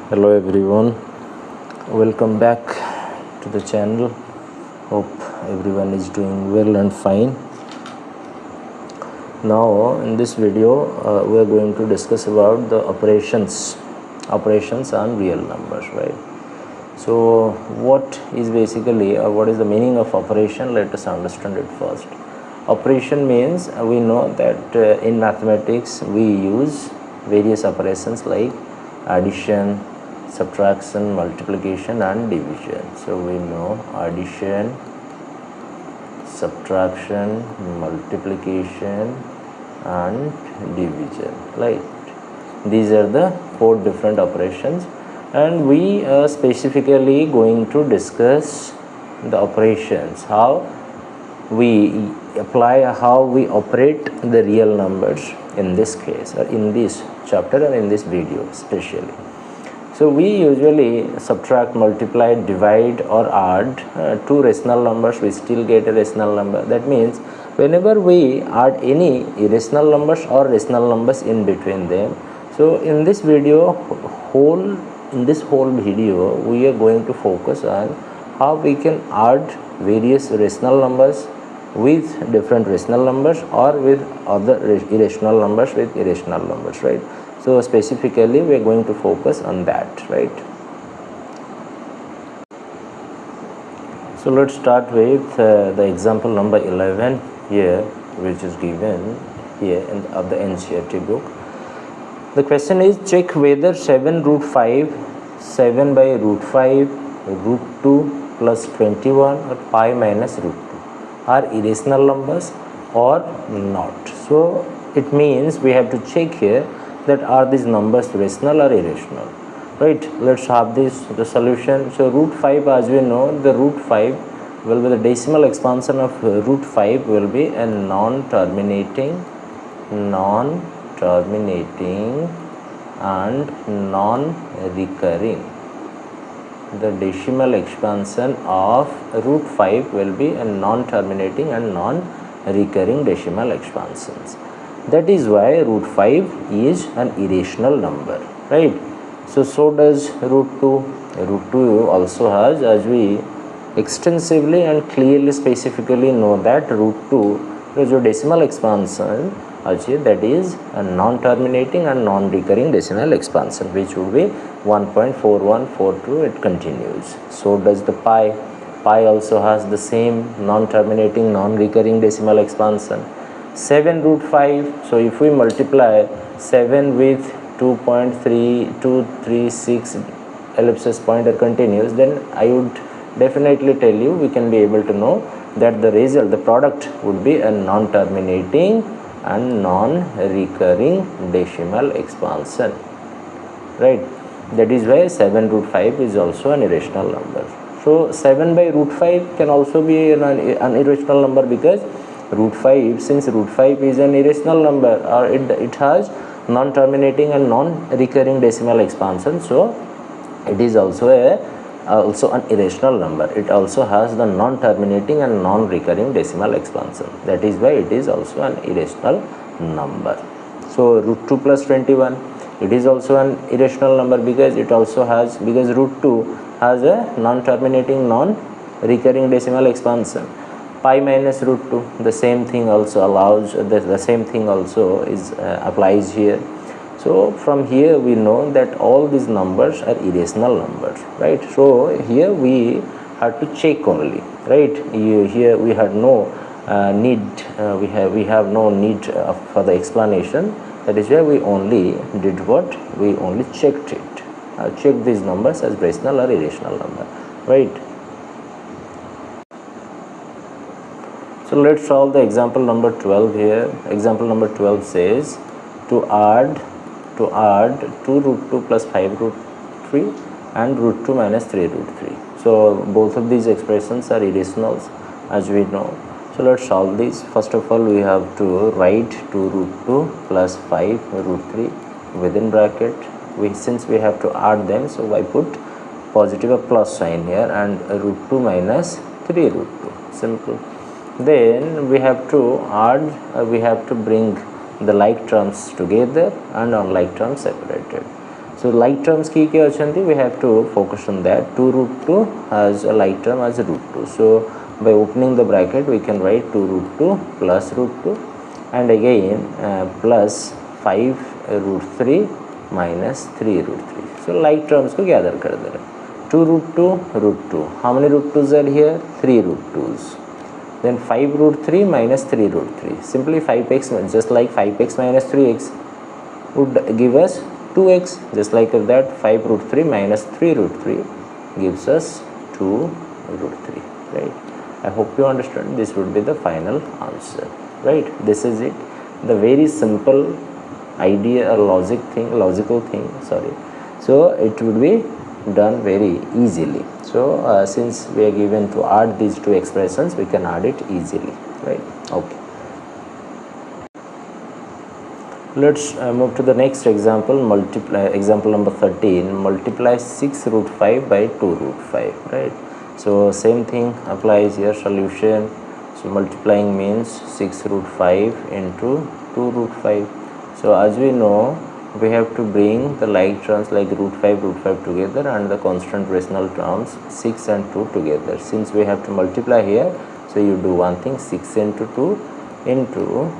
Hello everyone, welcome back to the channel. Hope everyone is doing well and fine. Now in this video we are going to discuss about the operations on real numbers, right? So what is basically what is the meaning of operation? Let us understand it first. Operation means we know that in mathematics we use various operations like addition, subtraction, multiplication and division. So we know addition, subtraction, multiplication and division, right? These are the 4 different operations, and we are specifically going to discuss the operations, how we apply, how we operate the real numbers in this case, or in this chapter or in this video especially. So we usually subtract, multiply, divide or add 2 rational numbers, we still get a rational number. That means whenever we add any irrational numbers or rational numbers in between them. So in this video, this whole video we are going to focus on how we can add various rational numbers with different rational numbers or with other irrational numbers with irrational numbers, right? So specifically we are going to focus on that, right? So let's start with the example number 11 here, which is given here in of the NCERT book. The question is, check whether 7 root 5, 7 by root 5, root 2 plus 21 or pi minus root 2 are irrational numbers or not. So it means we have to check here that are these numbers rational or irrational, right? Let's have the solution. So root 5, as we know, the root 5 will be the decimal expansion of root 5 will be a non-terminating and non-recurring. The decimal expansion of root 5 will be a non-terminating and non-recurring decimal expansions. That is why root 5 is an irrational number, right? So does root 2. Root 2 also has, as we extensively and clearly specifically know, that root 2 is a decimal expansion, that is a non-terminating and non-recurring decimal expansion, which would be 1.4142. it continues. So does the pi. Pi also has the same non-terminating, non-recurring decimal expansion. 7 root 5, so if we multiply 7 with 2.3236 ellipsis pointer continues, then I would definitely tell you, we can be able to know that the result, the product would be a non-terminating and non-recurring decimal expansion, right? That is why 7 root 5 is also an irrational number. So 7 by root 5 can also be an irrational number, because root 5, since root 5 is an irrational number, or it has non-terminating and non-recurring decimal expansion, so it is also an irrational number. It also has the non-terminating and non-recurring decimal expansion. That is why it is also an irrational number. So root 2 plus 21, it is also an irrational number, because it also has, because root 2 has a non-terminating, non-recurring decimal expansion. Pi minus root 2, the same thing also allows, the same thing also is applies here. So from here we know that all these numbers are irrational numbers, right? So here we have to check only, right? Here we had no need, we have no need for the explanation. That is why we only did what? We only checked it. Check these numbers as rational or irrational number, right? So let's solve the example number 12 here. Example number 12 says to add 2 root 2 plus 5 root 3 and root 2 minus 3 root 3. So both of these expressions are irrationals, as we know. So let's solve this. First of all, we have to write 2 root 2 plus 5 root 3 within bracket. Since we have to add them, so I put positive a plus sign here, and root 2 minus 3 root 2. Simple. Then we have to add, we have to bring the like terms together and unlike terms separated. So like terms ki achanti, we have to focus on that. 2 root 2 has a like term as root 2. So by opening the bracket we can write 2 root 2 plus root 2 and again plus 5 root 3 minus 3 root 3. So like terms ko gather kar dena. 2 root 2 root 2. How many root 2s are here? 3 root 2s. Then 5 root 3 minus 3 root 3. Simply 5x, just like 5x minus 3x would give us 2x. Just like that, 5 root 3 minus 3 root 3 gives us 2 root 3. Right? I hope you understand. This would be the final answer. Right? This is it. The very simple idea or logical thing. Sorry. So it would be done very easily. So since we are given to add these two expressions, we can add it easily, right? Okay, let's move to the next example. Example number 13, multiply 6 root 5 by 2 root 5, right? So same thing applies here. Solution, so multiplying means 6 root 5 into 2 root 5. So as we know, we have to bring the like terms like root 5 together and the constant rational terms 6 and 2 together. Since we have to multiply here, so you do one thing, 6 into 2 into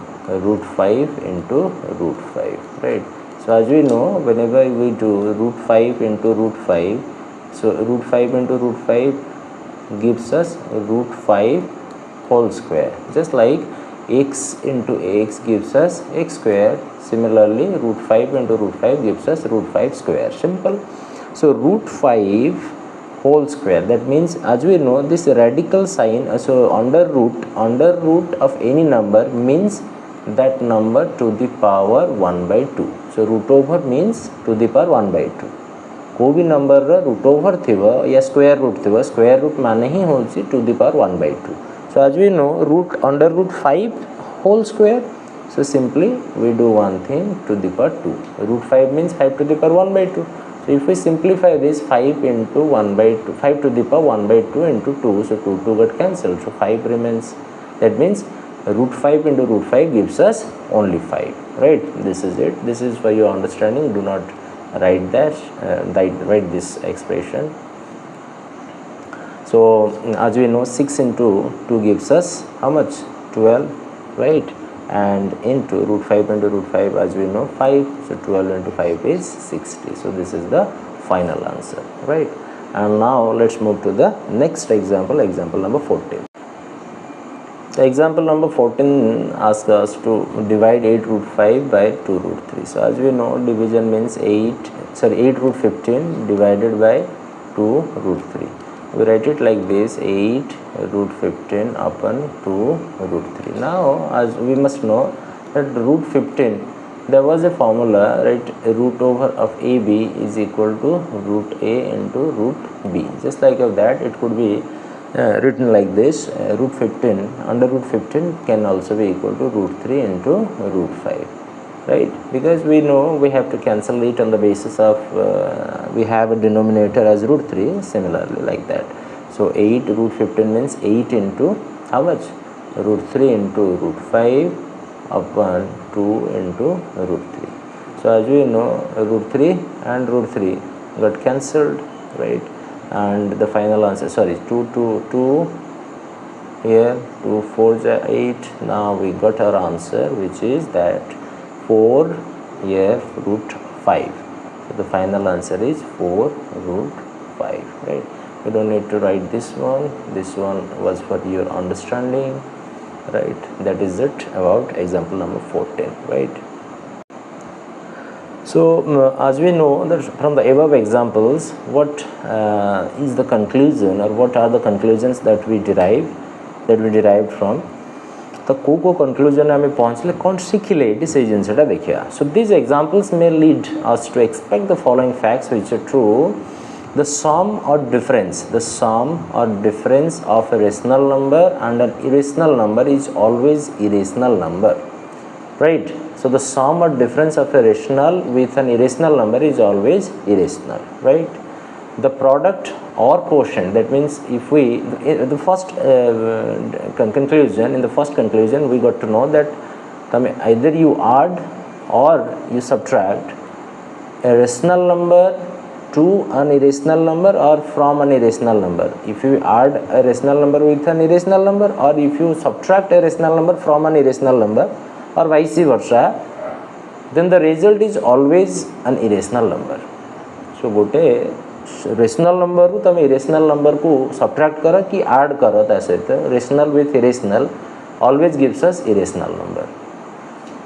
root 5 into root 5, right? So as we know, whenever we do root 5 into root 5, so root 5 into root 5 gives us root 5 whole square. Just like x into x gives us x square, similarly root 5 into root 5 gives us root 5 square. Simple. So root 5 whole square, that means as we know this radical sign, so under root of any number means that number to the power 1 by 2. So root over means to the power 1 by 2. को भी number root over थिबो या square root थिबो, square root माने ही होची to the power 1 by 2. So as we know, root under root 5 whole square. So simply we do one thing, to the power 2. Root 5 means 5 to the power 1 by 2. So if we simplify this, 5 into 1 by 2, 5 to the power 1 by 2 into 2. So 2 got cancelled. So 5 remains. That means root 5 into root 5 gives us only 5. Right? This is it. This is for your understanding. Do not write that. Write this expression. So as we know, 6 into 2 gives us how much? 12, right? And into root 5 into root 5, as we know, 5. So 12 into 5 is 60. So this is the final answer, right? And now let's move to the next example, example number 14. The example number 14 asks us to divide 8 root 5 by 2 root 3. So as we know, division means 8 root 15 divided by 2 root 3. We write it like this, 8 root 15 upon 2 root 3. Now as we must know that root 15, there was a formula, right? Root over of AB is equal to root A into root B. Just like that, it could be written like this, root 15 under root 15 can also be equal to root 3 into root 5, right? Because we know we have to cancel it on the basis of we have a denominator as root 3, similarly like that. So 8 root 15 means 8 into how much? Root 3 into root 5 upon 2 into root 3. So as we know, root 3 and root 3 got cancelled, right? And the final answer, sorry, 2 here, 2 4 8. Now we got our answer, which is that 4 here root 5. So the final answer is 4 root 5, right? We don't need to write this one. This one was for your understanding, right? That is it about example number 14, right? So as we know that from the above examples, what is the conclusion, or what are the conclusions that we derived from? तो को conclusion आमे पहुँचले कौन शिखिले it से जिनसेटा देखिया. So these examples may lead us to expect the following facts which are true. The sum or difference of a rational number and an irrational number is always irrational number, right? So the sum or difference of a rational with an irrational number is always irrational, right? The product or quotient, that means if we, the first conclusion we got to know that either you add or you subtract a rational number to an irrational number or from an irrational number. If you add a rational number with an irrational number, or if you subtract a rational number from an irrational number, or vice versa, then the result is always an irrational number. So गोटे rational number को तुम irrational number को subtract करो कि add करो ता सहित rational with irrational always gives us irrational number.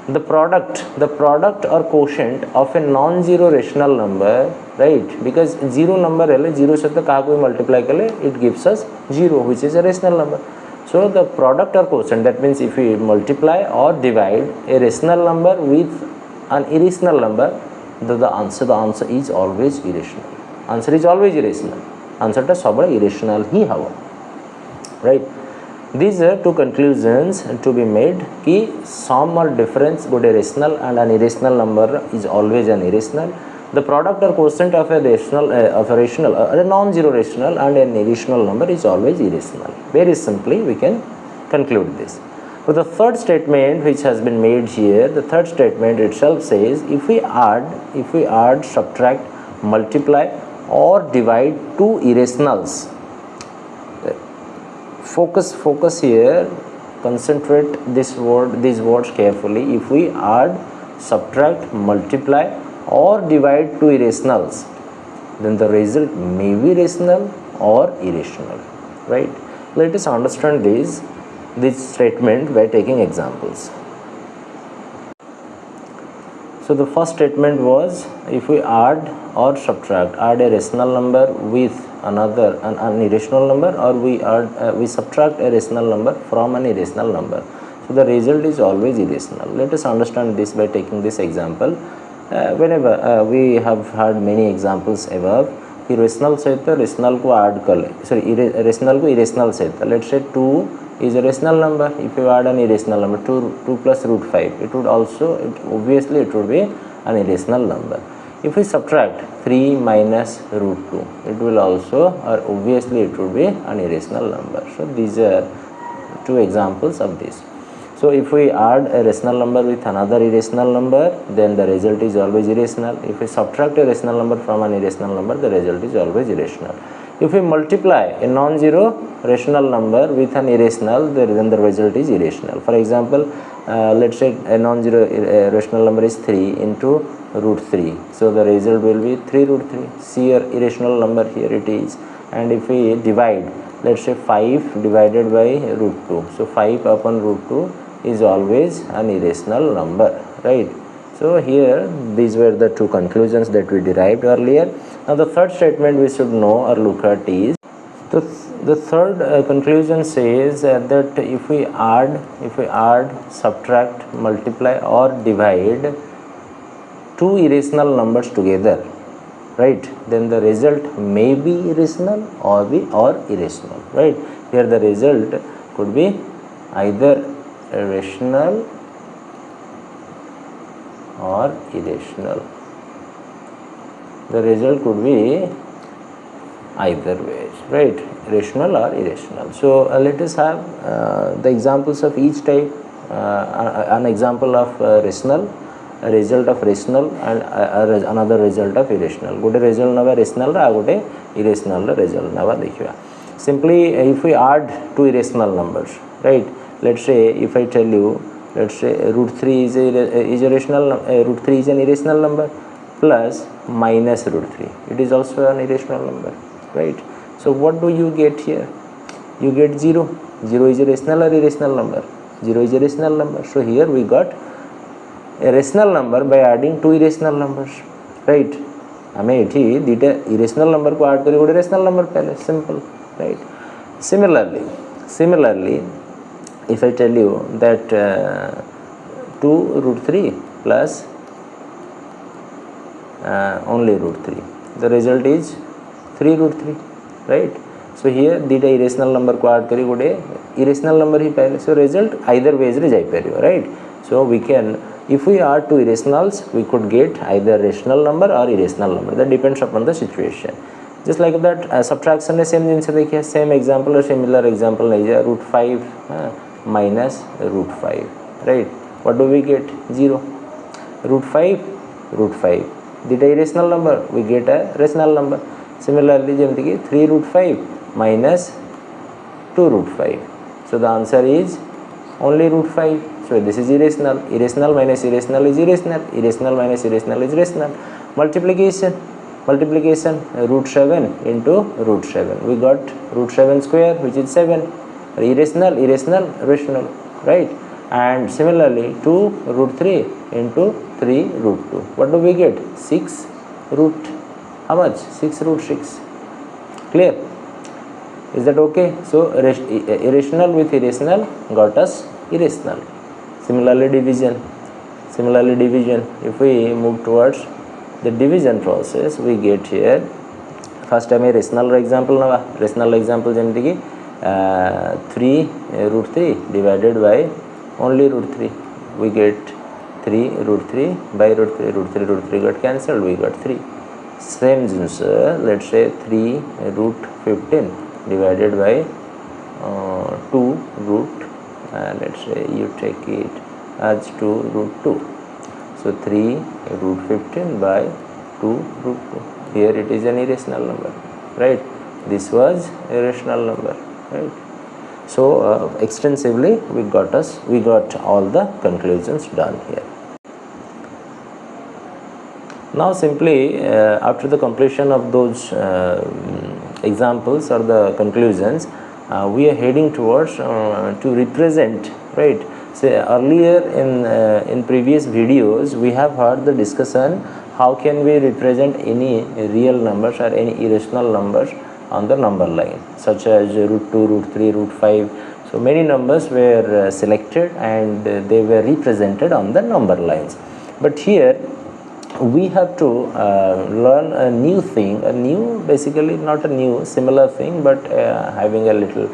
The product or quotient of a non-zero rational number, right? Because zero number है zero से तो कहाँ कोई multiply करे it gives us zero, which is a rational number. So the product or quotient, that means if we multiply or divide a rational number with an irrational number, the answer is always irrational. Answer is always irrational. Answer टा सब irrational ही हवा, right? These are two conclusions to be made कि sum or difference गोटे rational and an irrational number is always an irrational. The product or quotient of a non-zero rational and an irrational number is always irrational. Very simply we can conclude this. So the third statement which has been made here, the third statement itself says if we add, subtract, multiply or divide two irrationals. Focus here, concentrate these words carefully. If we add, subtract, multiply or divide two irrationals, then the result may be rational or irrational, right? Let us understand this statement by taking examples. So the first statement was if we add or subtract, add a rational number with an irrational number, or we subtract a rational number from an irrational number, so the result is always irrational. Let us understand this by taking this example. Whenever we have had many examples above कि rational सहित rational को add कर ले, sorry rational को irrational सहित, let's say 2 is a rational number. If you add an irrational number, 2 plus root 5, it would obviously it would be an irrational number. If we subtract 3 minus root 2, it will also, or obviously it would be an irrational number. So these are two examples of this. So if we add a rational number with another irrational number, then the result is always irrational. If we subtract a rational number from an irrational number, the result is always irrational. If we multiply a non-zero rational number with an irrational, then the result is irrational. For example, let's say a non-zero rational number is 3 into root 3. So the result will be 3 root 3. See your irrational number here it is. And if we divide, let's say 5 divided by root 2. So 5 upon root 2 is always an irrational number, right? So here these were the two conclusions that we derived earlier. Now the third statement we should know or look at is the third conclusion says that if we add, subtract, multiply or divide two irrational numbers together, right, then the result may be irrational or irrational, right? Here the result could be either rational or irrational. The result could be either ways, right? Rational or irrational. So let us have the examples of each type. An example of rational, a result of rational, and another result of irrational. Gote result nava rational ra gote irrational result nava dekhiba. Simply if we add two irrational numbers, right? Let's say if I tell you, let's say root 3 is a rational, root 3 is an irrational number plus minus root 3. It is also an irrational number, right? So what do you get here? You get 0. 0 is a rational or irrational number? 0 is a rational number. So here we got a rational number by adding two irrational numbers, right? हमें एठी दीटा irrational number को add करी गोटे rational number पहले, simple, right? Similarly, if I tell you that 2 root 3 plus only root 3, the result is 3 root 3, right? So here dita irrational number को add करी गोटे irrational number ही पहले, so result either ways रे जाई परियो, right? So we can, if we add two irrationals, we could get either rational number or irrational number. That depends upon the situation. Just like that, subtraction ने same जिनसे देखिए, same example or similar example नहीं है, root 5 minus root 5, right? What do we get? 0. Root 5 dita irrational number, we get a rational number. Similarly jemti ki 3 root 5 minus 2 root 5, so the answer is only root 5. So this is irrational. Irrational minus irrational is irrational. Irrational minus irrational is rational. Multiplication root 7 into root 7, we got root 7 square, which is 7. Irrational, rational, right? And similarly 2 root 3 into 3 root 2, what do we get? 6 root, how much? 6 root 6. Clear? Is that okay? So irrational with irrational got us irrational. Similarly division, if we move towards the division process, we get here first time a rational example nava. Rational example jemti ki 3 root 3 divided by only root 3, we get 3 root 3 by root 3, root 3 got cancelled, we got 3. Same jinsa, let's say 3 root 15 divided by 2 root, let's say you take it as 2 root 2, so 3 root 15 by 2 root 2. Here it is an irrational number, right? This was a rational number, right? So extensively we got all the conclusions done here. Now simply after the completion of those examples or the conclusions, we are heading towards to represent, right? Say earlier in previous videos we have heard the discussion how can we represent any real numbers or any irrational numbers on the number line, such as root 2, root 3, root 5. So many numbers were selected and they were represented on the number lines. But here we have to learn a new thing, basically not a new, similar thing, but having a little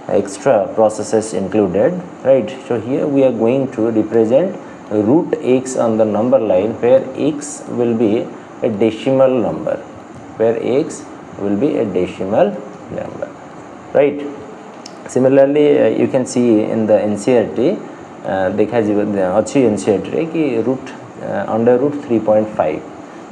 extra processes included, right? So here we are going to represent root x on the number line, where x will be a decimal number, right? Similarly you can see in the NCERT dekha jiba achi NCERT re ki root under root 3.5.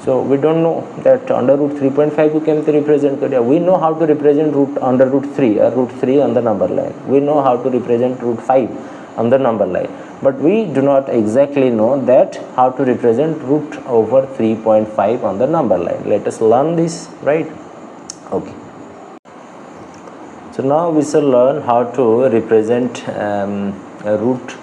So we don't know that under root 3.5 ku kemti represent kariya. We know how to represent root under root 3 or root 3 on the number line. We know how to represent root 5 on the number line, but we do not exactly know that how to represent root over 3.5 on the number line. Let us learn this, right? Okay. So now we shall learn how to represent root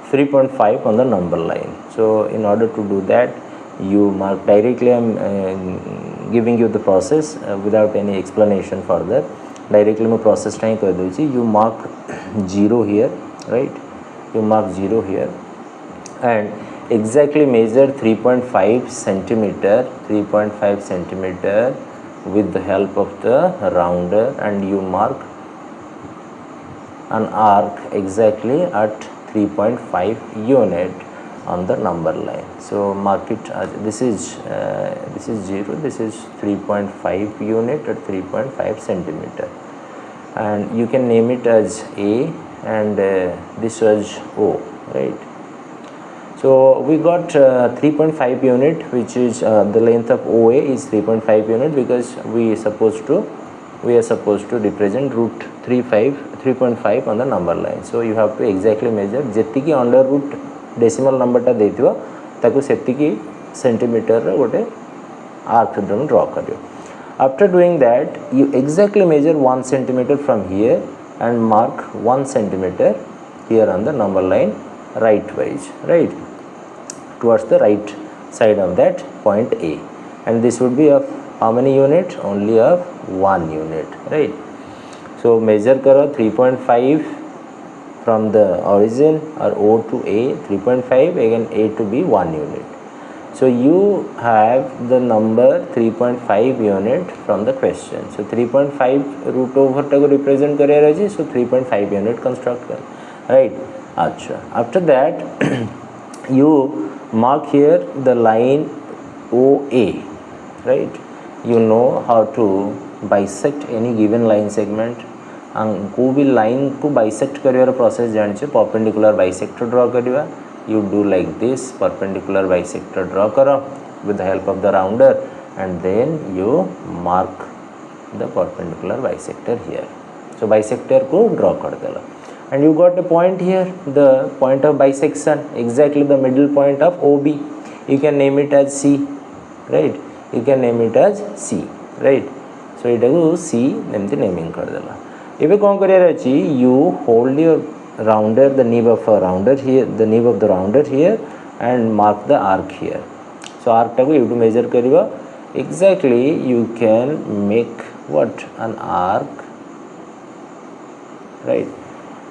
3.5 on the number line. So in order to do that, you mark directly. I am giving you the process without any explanation further. Directly my process time kar dochi. You mark 0 here, right? You mark 0 here and exactly measure 3.5 centimeter with the help of the rounder, and you mark an arc exactly at 3.5 unit on the number line. So mark it as this is 0, this is 3.5 unit at 3.5 centimeter, and you can name it as A, and this was O, right? So we got 3.5 unit, which is the length of OA is 3.5 unit, because we are supposed to represent root 3.5 on the number line. So you have to exactly measure jetiki under root decimal number ta deithiba taku setiki centimeter ra gote arc draw kariyo. After doing that, you exactly measure 1 centimeter from here and mark 1 centimeter here on the number line right wise, right, towards the right side of that point A, and this would be of how many unit? Only of 1 unit, right? So measure karo 3.5 from the origin or O to A, 3.5, again A to B 1 unit. So you have the number 3.5 unit from the question. So 3.5 root over taku represent kariya raji, so 3.5 unit construct kar, right? Acha. After that you mark here the line OA, right? You know how to bisect any given line segment. को भी line को bisect career process जानिचे, perpendicular bisector draw करिवा. You do like this, perpendicular bisector draw करो, with the help of the rounder, and then you mark the perpendicular bisector here. So bisector को draw कर देला, and you got a point here, the point of bisection, exactly the middle point of OB. You can name it as C, right? You can name it as C, right? So इटा को C एमती naming कर देला. एबे कौन career अछि, you hold your rounder, the nib of a rounder here, the nib of the rounder here, and mark the arc here. So arc टाको you to measure करिवा. Exactly you can make what, an arc, right?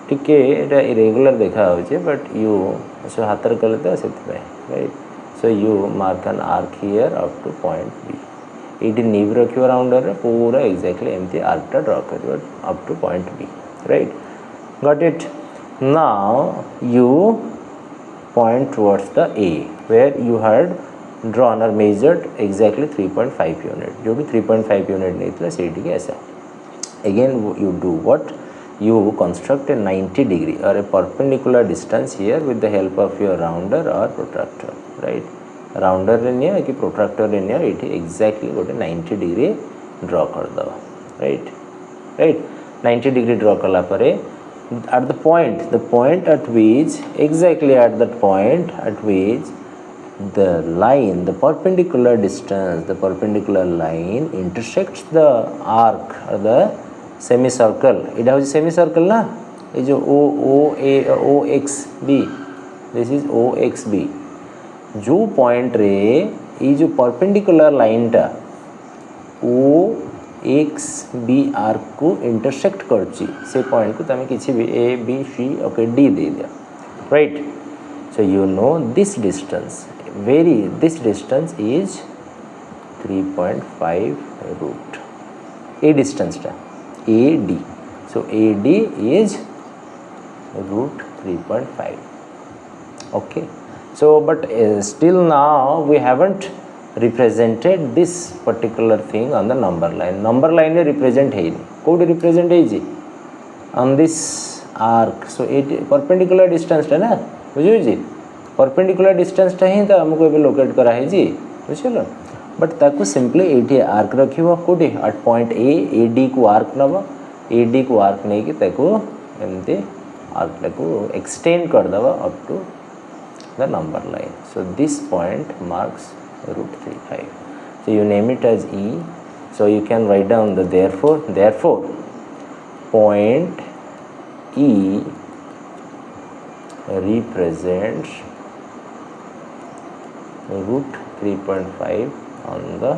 टिके एटा irregular देखा होचे, but you so हातर कले तो सेति, right? So you mark an arc here up to point B. इटी नीब रखियो rounder पूरा exactly एमती arc टा draw करियो up to point B, right? Got it? Now you point towards the A where you had drawn or measured exactly 3.5 unit. जो भी 3.5 unit नहीं था सीटी के ऐसा. Again you do what? You construct a 90 degree or a perpendicular distance here with the help of your rounder or protractor, right? Rounder रेनिया कि protractor रेनिया इटी exactly गोटे 90 degree draw कर दो, right? Right? 90 degree draw करला परे at the point at which, exactly at that point at which the line, the perpendicular distance, the perpendicular line intersects the arc or the semicircle. It has a semicircle na, is OXB. This is OXB. जो point रे ये जो perpendicular line टा OXB arc को intersect करची, से point को तमें किसी भी A, B, C, okay, D दे दिया, right? So you know this distance, this distance is 3.5 root. A distance टा AD. So AD is root 3.5. Okay. So but still now we haven't represented this particular thing on the number line. Number line represent है नहीं. Code represent है जी on this arc. So it perpendicular distance टा ना, बुझियो जी? Perpendicular distance टा ही तो हमको ये locate करा है जी, बुझियो? But ताको simply एटी arc रखियो कोडे at point A, AD को arc नवा, AD को arc नहीं कि ताको एमते arc ताको extend कर दवा up to the number line. So this point marks root 3.5. So you name it as E. So you can write down the therefore point E represents root 3.5 on the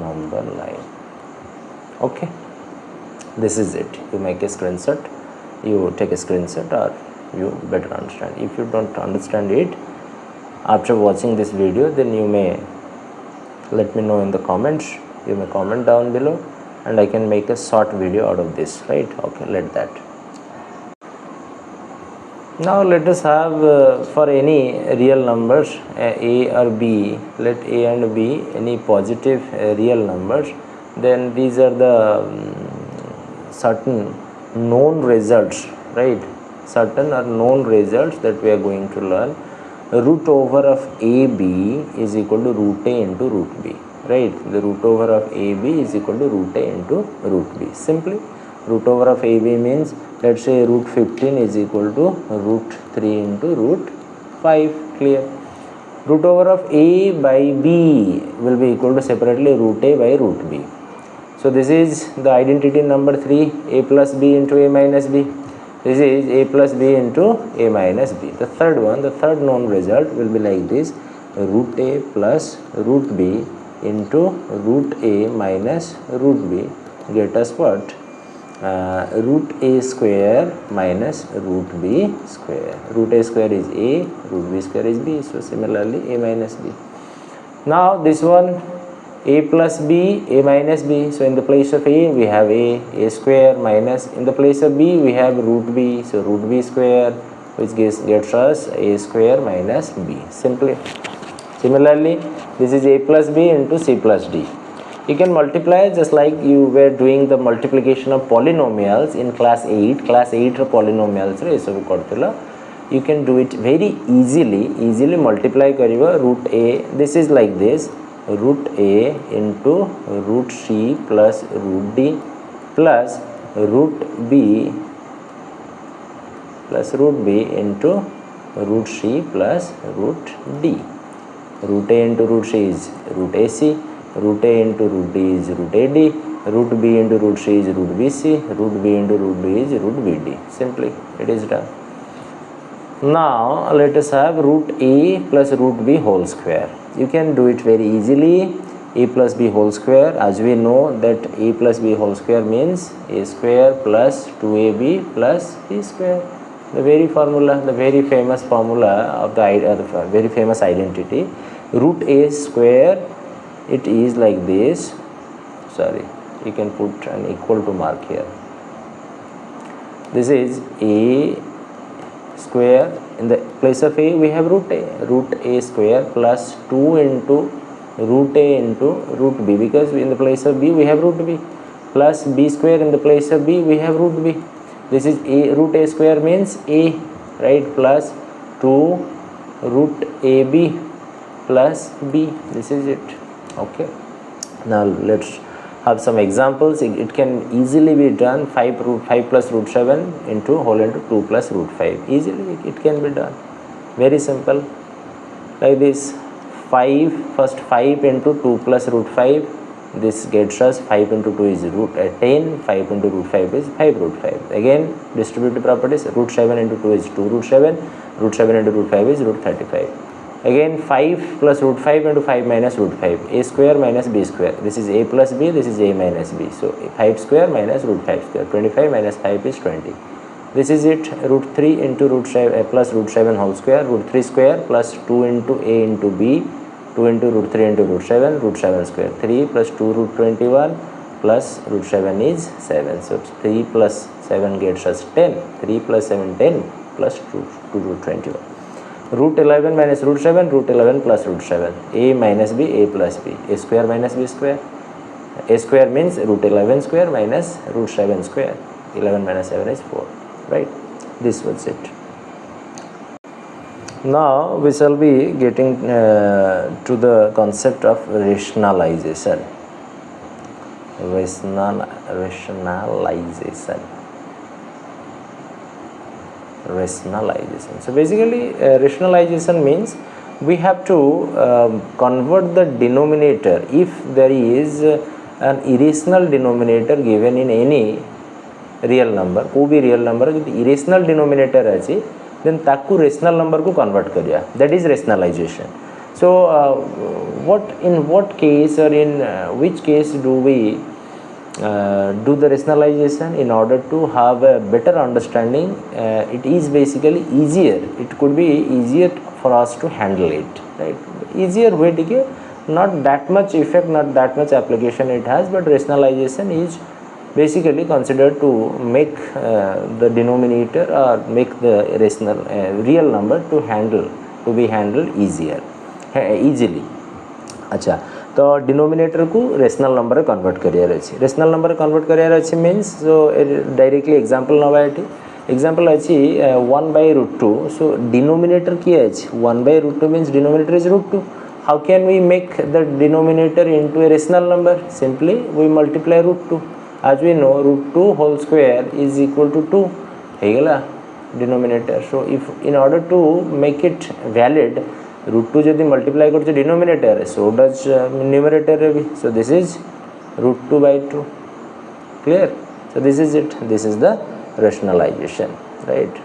number line. Okay, this is it. You make a screenshot, you take a screenshot, or you better understand. If you don't understand it after watching this video, then you may let me know in the comments. You may comment down below and I can make a short video out of this, right? Okay, let that. Now let us have for any real numbers A or B, let A and B any positive real numbers, then these are the certain known results, right? Certain or known results that we are going to learn. Root over of AB is equal to root A into root B, right? The root over of AB is equal to root A into root B. Simply, root over of AB means, let's say root 15 is equal to root 3 into root 5, clear? Root over of A by B will be equal to separately root A by root B. So this is the identity number 3, A plus B into A minus B. This is A plus B into A minus B. The third one, the third known result will be like this, root A plus root B into root A minus root B get us what? Root A square minus root B square. Root A square is A, root B square is B. So similarly A minus B. Now this one, A plus B, A minus B. So in the place of A we have A square minus, in the place of B we have root B. So root B square, which gets us A square minus B. Simply. Similarly, this is A plus B into C plus D. You can multiply just like you were doing the multiplication of polynomials in class 8. Class 8 polynomials re esabu kortila. you can do it very easily multiply kariba root a, this is like this, root a into root c plus root d plus root b into root c plus root d. Root a into root c is root ac, root a into root d is root ad, root b into root c is root bc, root b into root d is root bd. Simply it is done. Now let us have root a plus root b whole square. You can do it very easily. A plus b whole square, as we know that a plus b whole square means a square plus 2ab plus b square. The very formula, the very famous formula of the very famous identity, root a square, it is like this. Sorry, you can put an equal to mark here. This is a square, in the place of a we have root a square plus 2 into root a into root b, because in the place of b we have root b, plus b square, in the place of b we have root b. This is a, root a square means a, right, plus 2 root ab plus b. This is it. Okay, now let's have some examples. It can easily be done. 5 plus root 7 into whole into 2 plus root 5. Easily it can be done. Very simple. Like this, 5, first 5 into 2 plus root 5. This gets us 5 into 2 is root 10. 5 into root 5 is 5 root 5. Again, distributive properties. Root 7 into 2 is 2 root 7. Root 7 into root 5 is root 35. Again, 5 plus root 5 into 5 minus root 5. A square minus b square. This is a plus b. This is a minus b. So 5 square minus root 5 square. 25 minus 5 is 20. This is it. Root 3 into root 7 plus root 7 whole square. Root 3 square plus 2 into a into b. 2 into root 3 into root 7 square. 3 plus 2 root 21 plus root 7 is 7. So 3 plus 7 gets us 10. 3 plus 7 10 plus 2 root 21. Root 11 minus root 7, root 11 plus root 7. A minus b, a plus b. A square minus b square. A square means root 11 square minus root 7 square. 11 minus 7 is 4. Right? This was it. Now we shall be getting to the concept of rationalization. Rationalization. So basically rationalization means we have to convert the denominator. If there is an irrational denominator given in any real number, को भी real number यदि irrational denominator है, then ताकू rational number को convert करिया. That is rationalization. So in what case or in which case do we do the rationalization? In order to have a better understanding, it is basically easier. It could be easier for us to handle it. Right? Easier way to get, not that much effect, not that much application it has, but rationalization is basically considered to make the denominator or make the rational real number to be handled easily. अच्छा, तो denominator को rational number convert करियार अछि. Rational number convert करियार अछि means so directly example नबा एटी example अछि 1/√2. सो डिनोमिनेटर की अछि 1/√2 means denominator is √2. How can we make the denominator into a rational number? Simply we multiply √2. as we know √2 whole square is equal to 2 हे गला denominator. So if in order to make it valid, √2 जदि multiply करछे denominator, so does numerator रे भी. So this is √2/2. Clear? So this is it. This is the rationalization, right?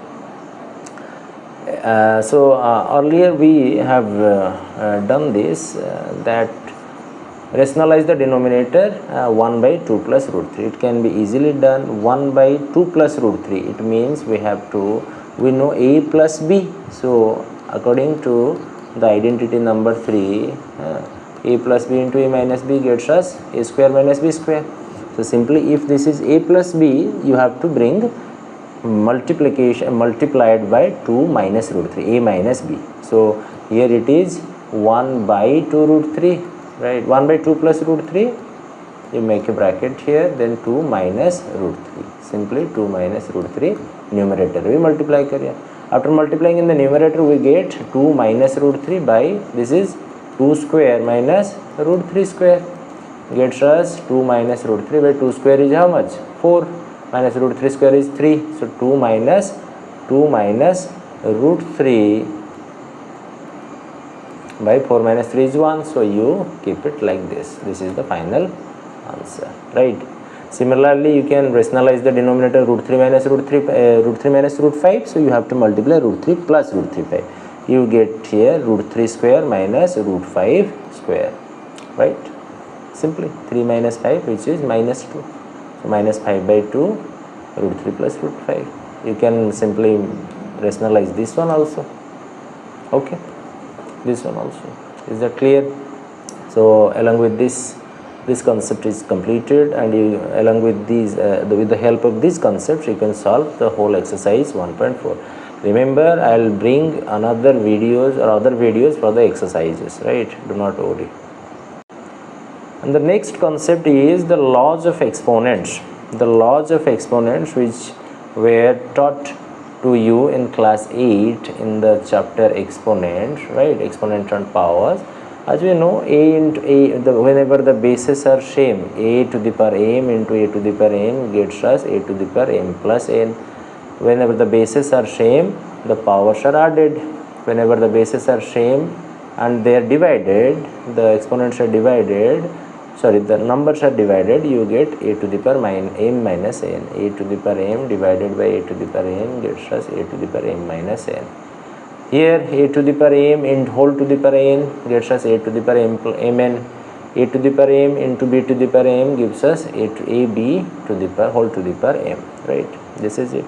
So earlier we have done this, that rationalize the denominator 1/2 plus √3. It can be easily done. 1/2 plus √3, it means we know a plus b. So according to the identity number 3, a plus b into a minus b gets us a square minus b square. So simply if this is a plus b, you have to bring multiplication multiplied by 2 minus √3, a minus b. So here it is 1/2 √3, right? 1/2 plus √3, you make a bracket here, then 2 minus √3. Simply 2 minus √3 numerator we multiply करिए. After multiplying in the numerator, we get 2 minus root 3 by, this is 2 square minus root 3 square, gets us 2 minus root 3 by 2 square is how much? 4 minus root 3 square is 3. So 2 minus root 3 by 4 minus 3 is 1. So you keep it like this. This is the final answer, right? Similarly, you can rationalize the denominator root 3 minus root 3 minus root 5. So you have to multiply root 3 plus root 3 5. You get here root 3 square minus root 5 square, right? Simply 3 minus 5, which is minus 2. So minus 5 by 2 root 3 plus root 5. You can simply rationalize this one also. Okay, this one also. Is that clear? So along with this concept is completed, and you, along with these with the help of these concepts, you can solve the whole exercise 1.4. Remember, I will bring another videos or other videos for the exercises, right? Do not worry. And the next concept is the laws of exponents. The laws of exponents, which were taught to you in class 8 in the chapter exponent, right? Exponent and powers. As we know, a into a, whenever the bases are same, a to the power m into a to the power n gets us a to the power m plus n. Whenever the bases are same, the powers are added. Whenever the bases are same and they are divided, the exponents are divided, sorry, the numbers are divided, you get a to the power m minus n. A to the power m divided by a to the power n gets us a to the power m minus n. Here a to the power m and whole to the power n gets us a to the power mn. A to the power m into b to the power m gives us a to ab to the power whole to the power m, right? This is it.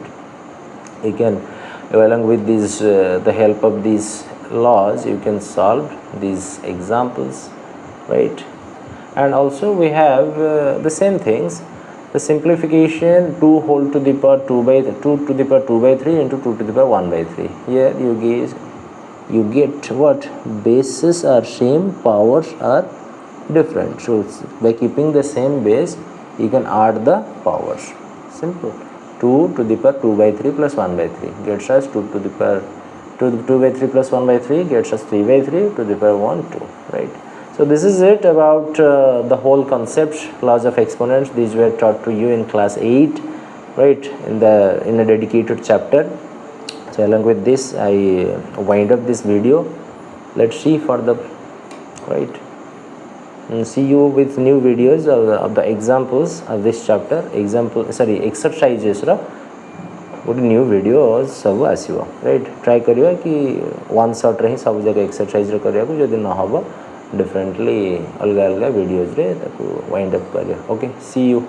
You can, along with this the help of these laws, you can solve these examples, right? And also we have the same things, the simplification 2 whole to the power 2 to the power 2 by 3 into 2 to the power 1 by 3. Here you get what? Bases are same, powers are different. So by keeping the same base, you can add the powers. Simple. 2 to the power 2 by 3 plus 1 by 3 gets us 2 to the power 2 by 3 plus 1 by 3 gets us 3 by 3 to the power 1 2, right? So this is it about the whole concept, laws of exponents. These were taught to you in class 8, right, in a dedicated chapter. So along with this, I wind up this video. Let's see for the, right, and see you with new videos of the examples of this chapter. Exercises ra गोटे new video सब आसो, right? Try करियो कि one shot रे सब जगह exercise रे करिया को जदी न हबो डिफरेंटली अलग अलग वीडियोज रे ताको वाइंड अप करियो. Okay, see you.